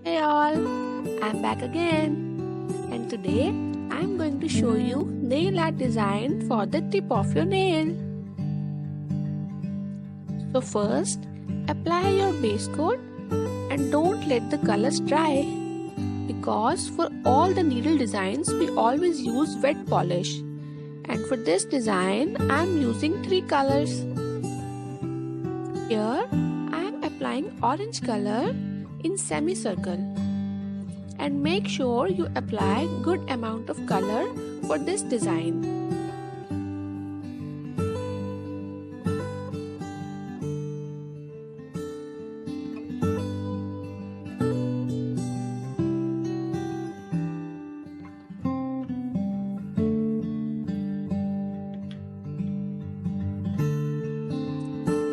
Hey all, I'm back again, and today I'm going to show you nail art design for the tip of your nail. So first, apply your base coat and don't let the colors dry, because for all the needle designs we always use wet polish, and for this design I'm using 3 colors. Here I'm applying orange color in semicircle, and make sure you apply good amount of color for this design.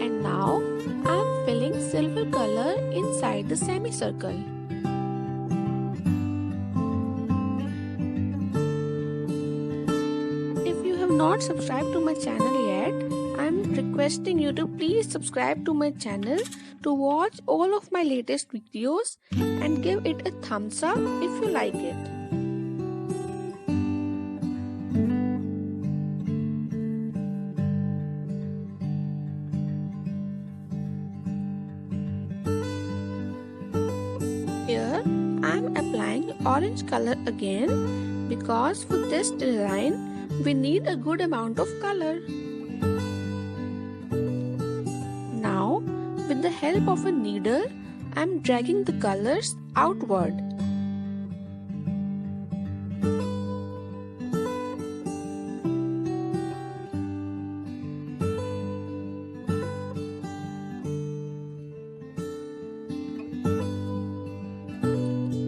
And now I'm filling silver color inside the semicircle. If you have not subscribed to my channel yet, I'm requesting you to please subscribe to my channel to watch all of my latest videos and give it a thumbs up if you like it. Here I'm applying orange color again, because for this design we need a good amount of color. Now with the help of a needle, I'm dragging the colors outward.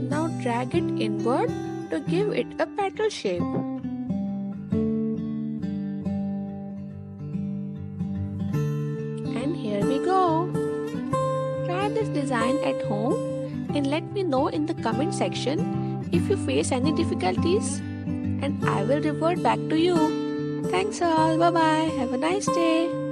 Now drag it inward to give it a petal shape. And here we go. Try this design at home and let me know in the comment section if you face any difficulties, and I will revert back to you. Thanks all. Bye bye. Have a nice day.